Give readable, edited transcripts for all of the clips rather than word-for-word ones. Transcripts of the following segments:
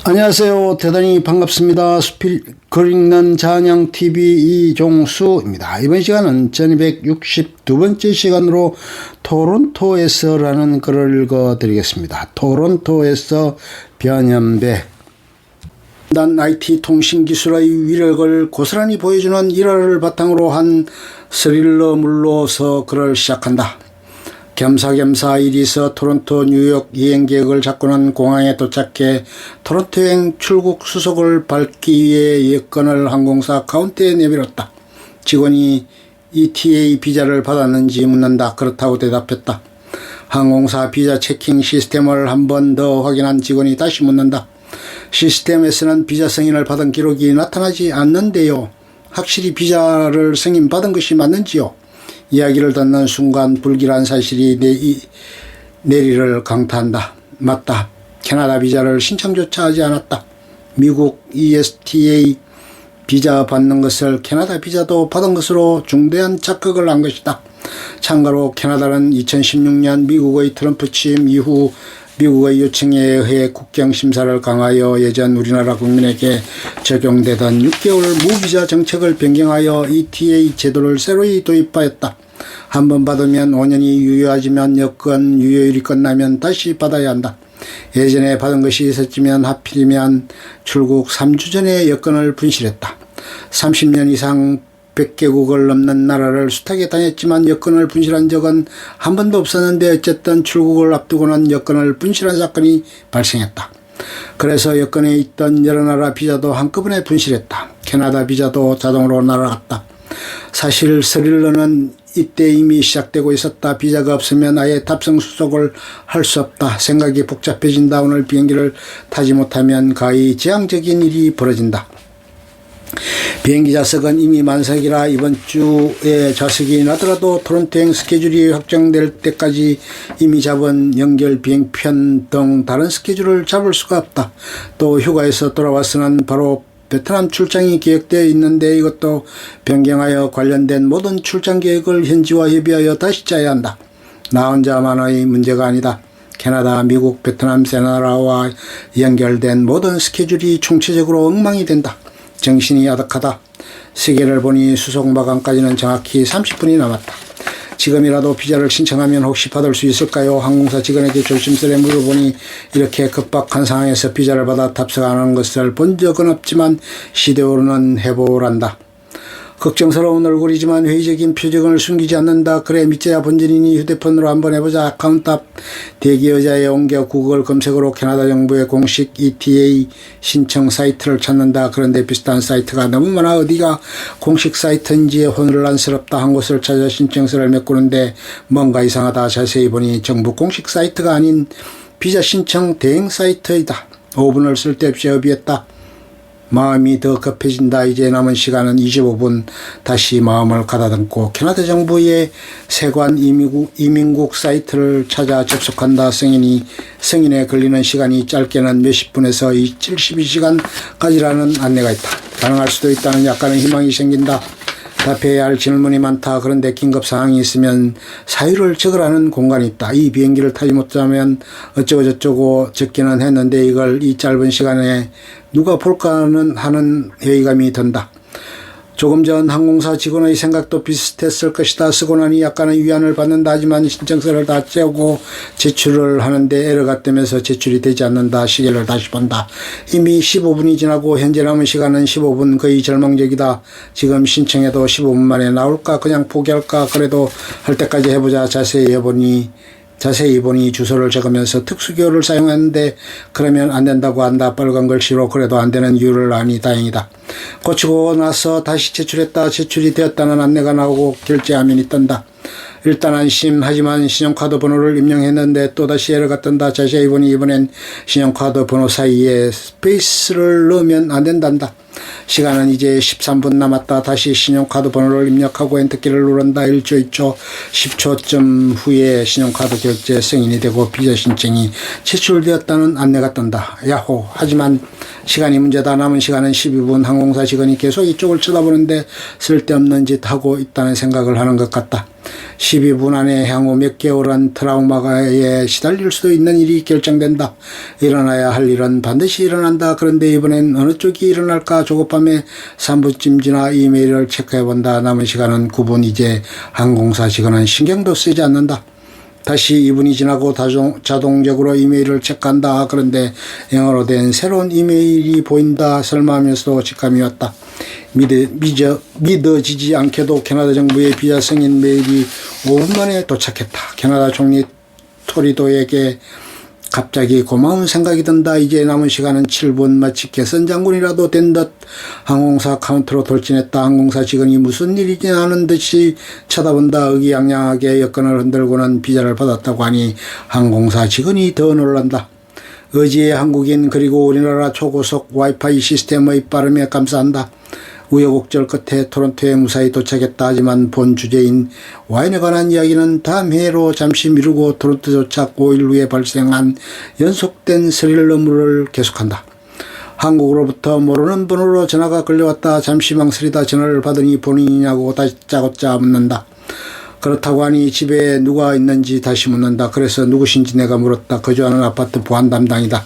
안녕하세요. 대단히 반갑습니다. 글 읽는 잔영TV 이종수입니다. 이번 시간은 1262번째 시간으로 토론토에서라는 글을 읽어드리겠습니다. 토론토에서 변현배. 난 IT 통신기술의 위력을 고스란히 보여주는 일화를 바탕으로 한 스릴러물로서 글을 시작한다. 겸사겸사 이리서 토론토 뉴욕 여행 계획을 잡고는 공항에 도착해 토론토행 출국 수속을 밟기 위해 여권을 항공사 카운터에 내밀었다. 직원이 ETA 비자를 받았는지 묻는다. 그렇다고 대답했다. 항공사 비자 체킹 시스템을 한 번 더 확인한 직원이 다시 묻는다. 시스템에서는 비자 승인을 받은 기록이 나타나지 않는데요. 확실히 비자를 승인받은 것이 맞는지요? 이야기를 듣는 순간 불길한 사실이 내리를 강타한다. 맞다. 캐나다 비자를 신청조차 하지 않았다. 미국 ESTA 비자 받는 것을 캐나다 비자도 받은 것으로 중대한 착각을 한 것이다. 참고로 캐나다는 2016년 미국의 트럼프 취임 이후 미국의 요청에 의해 국경심사를 강화하여 예전 우리나라 국민에게 적용되던 6개월 무비자 정책을 변경하여 ETA 제도를 새로이 도입하였다. 한 번 받으면 5년이 유효하지만 여권 유효일이 끝나면 다시 받아야 한다. 예전에 받은 것이 있었지만 하필이면 출국 3주 전에 여권을 분실했다. 30년 이상 100개국을 넘는 나라를 숱하게 다녔지만 여권을 분실한 적은 한 번도 없었는데 어쨌든 출국을 앞두고는 여권을 분실한 사건이 발생했다. 그래서 여권에 있던 여러 나라 비자도 한꺼번에 분실했다. 캐나다 비자도 자동으로 날아갔다. 사실 스릴러는 이때 이미 시작되고 있었다. 비자가 없으면 아예 탑승 수속을 할 수 없다. 생각이 복잡해진다. 오늘 비행기를 타지 못하면 거의 재앙적인 일이 벌어진다. 비행기 좌석은 이미 만석이라 이번 주에 좌석이 나더라도 토론토행 스케줄이 확정될 때까지 이미 잡은 연결 비행편 등 다른 스케줄을 잡을 수가 없다. 또 휴가에서 돌아와서는 바로 베트남 출장이 계획되어 있는데 이것도 변경하여 관련된 모든 출장 계획을 현지와 협의하여 다시 짜야 한다. 나 혼자만의 문제가 아니다. 캐나다, 미국, 베트남 세 나라와 연결된 모든 스케줄이 총체적으로 엉망이 된다. 정신이 아득하다. 시계를 보니 수속 마감까지는 정확히 30분이 남았다. 지금이라도 비자를 신청하면 혹시 받을 수 있을까요? 항공사 직원에게 조심스레 물어보니 이렇게 급박한 상황에서 비자를 받아 탑승하는 것을 본 적은 없지만 시대로는 해보란다. 걱정스러운 얼굴이지만 회의적인 표정을 숨기지 않는다. 그래 믿자야 본전이니 휴대폰으로 한번 해보자. 아카운트 앞 대기 의자에 옮겨 구글 검색으로 캐나다 정부의 공식 ETA 신청 사이트를 찾는다. 그런데 비슷한 사이트가 너무 많아 어디가 공식 사이트인지 혼란스럽다. 한 곳을 찾아 신청서를 메꾸는데 뭔가 이상하다. 자세히 보니 정부 공식 사이트가 아닌 비자 신청 대행 사이트이다. 5분을 쓸데없이 허비했다. 마음이 더 급해진다. 이제 남은 시간은 25분. 다시 마음을 가다듬고 캐나다 정부의 세관 이민국 사이트를 찾아 접속한다. 승인에 걸리는 시간이 짧게는 몇십 분에서 72시간까지라는 안내가 있다. 가능할 수도 있다는 약간의 희망이 생긴다. 답해야 할 질문이 많다. 그런데 긴급 상황이 있으면 사유를 적으라는 공간이 있다. 이 비행기를 타지 못하면 어쩌고 저쩌고 적기는 했는데 이걸 이 짧은 시간에 누가 볼까는 하는 회의감이 든다. 조금 전 항공사 직원의 생각도 비슷했을 것이다. 쓰고 나니 약간의 위안을 받는다. 하지만 신청서를 다 채우고 제출을 하는데 에러가 뜨면서 제출이 되지 않는다. 시계를 다시 본다. 이미 15분이 지나고 현재 남은 시간은 15분. 거의 절망적이다. 지금 신청해도 15분 만에 나올까? 그냥 포기할까? 그래도 할 때까지 해보자. 자세히 보니 주소를 적으면서 특수기호를 사용했는데 그러면 안 된다고 한다. 빨간 글씨로. 그래도 안 되는 이유를 아니 다행이다. 고치고 나서 다시 제출했다. 제출이 되었다는 안내가 나오고 결제 화면이 뜬다. 일단 안심. 하지만 신용카드 번호를 입력했는데 또다시 에러가 뜬다. 자세히 보니 이번엔 신용카드 번호 사이에 스페이스를 넣으면 안 된단다. 시간은 이제 13분 남았다. 다시 신용카드 번호를 입력하고 엔터키를 누른다. 1초, 2초, 10초쯤 후에 신용카드 결제 승인이 되고 비자 신청이 제출되었다는 안내가 뜬다. 야호. 하지만 시간이 문제다. 남은 시간은 12분. 항공사 직원이 계속 이쪽을 쳐다보는데 쓸데없는 짓 하고 있다는 생각을 하는 것 같다. 12분 안에 향후 몇 개월은 트라우마에 시달릴 수도 있는 일이 결정된다. 일어나야 할 일은 반드시 일어난다. 그런데 이번엔 어느 쪽이 일어날까 조급함에 3분쯤 지나 이메일을 체크해본다. 남은 시간은 9분. 이제 항공사 직원은 신경도 쓰지 않는다. 다시 2분이 지나고 자동적으로 이메일을 체크한다. 그런데 영어로 된 새로운 이메일이 보인다. 설마 하면서도 직감이 왔다. 믿어지지 않게도 캐나다 정부의 비자 승인 메일이 5분 만에 도착했다. 캐나다 총리 토리도에게 갑자기 고마운 생각이 든다. 이제 남은 시간은 7분. 마치 개선 장군이라도 된 듯 항공사 카운터로 돌진했다. 항공사 직원이 무슨 일이지 하는 듯이 쳐다본다. 의기양양하게 여권을 흔들고는 비자를 받았다고 하니 항공사 직원이 더 놀란다. 의지의 한국인 그리고 우리나라 초고속 와이파이 시스템의 빠름에 감사한다. 우여곡절 끝에 토론토에 무사히 도착했다. 하지만 본 주제인 와인에 관한 이야기는 다음 회로 잠시 미루고 토론토 도착 5일 후에 발생한 연속된 스릴러물을 계속한다. 한국으로부터 모르는 번호로 전화가 걸려왔다. 잠시 망설이다 전화를 받으니 본인이냐고 다짜고짜 묻는다. 그렇다고 하니 집에 누가 있는지 다시 묻는다. 그래서 누구신지 내가 물었다. 거주하는 아파트 보안 담당이다.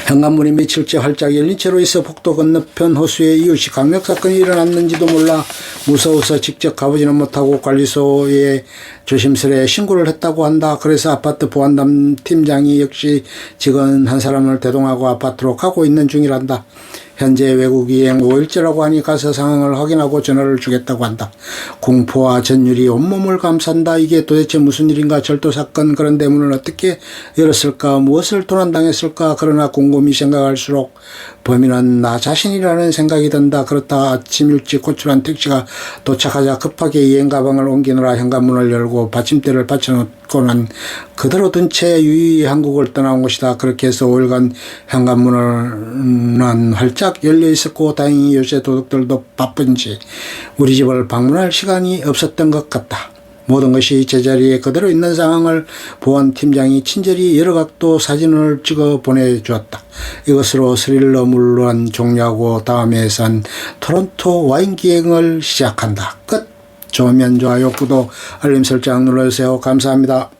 현관문이 며칠째 활짝 열린 채로 있어 폭도 건너편 호수에 이웃이 강력사건이 일어났는지도 몰라 무서워서 직접 가보지는 못하고 관리소에 조심스레 신고를 했다고 한다. 그래서 아파트 보안담 팀장이 역시 직원 한 사람을 대동하고 아파트로 가고 있는 중이란다. 현재 외국이행 5일째라고 하니 가서 상황을 확인하고 전화를 주겠다고 한다. 공포와 전율이 온몸을 감싼다. 이게 도대체 무슨 일인가. 절도사건. 그런데 문을 어떻게 열었을까. 무엇을 도난당했을까. 그러나 곰곰이 생각할수록 범인은 나 자신이라는 생각이 든다. 그렇다 아침 일찍 호출한 택시가 도착하자 급하게 이행 가방을 옮기느라 현관문을 열고 받침대를 받쳐놓고는 그대로 둔 채 유유히 한국을 떠나온 것이다. 그렇게 해서 5일간 현관문은 활짝 열려 있었고 다행히 요새 도둑들도 바쁜지 우리 집을 방문할 시간이 없었던 것 같다. 모든 것이 제자리에 그대로 있는 상황을 보안팀장이 친절히 여러 각도 사진을 찍어 보내주었다. 이것으로 스릴러물론 종료하고 다음 회에선 토론토 와인 기행을 시작한다. 끝. 좋으면 좋아요, 구독, 알림 설정 눌러주세요. 감사합니다.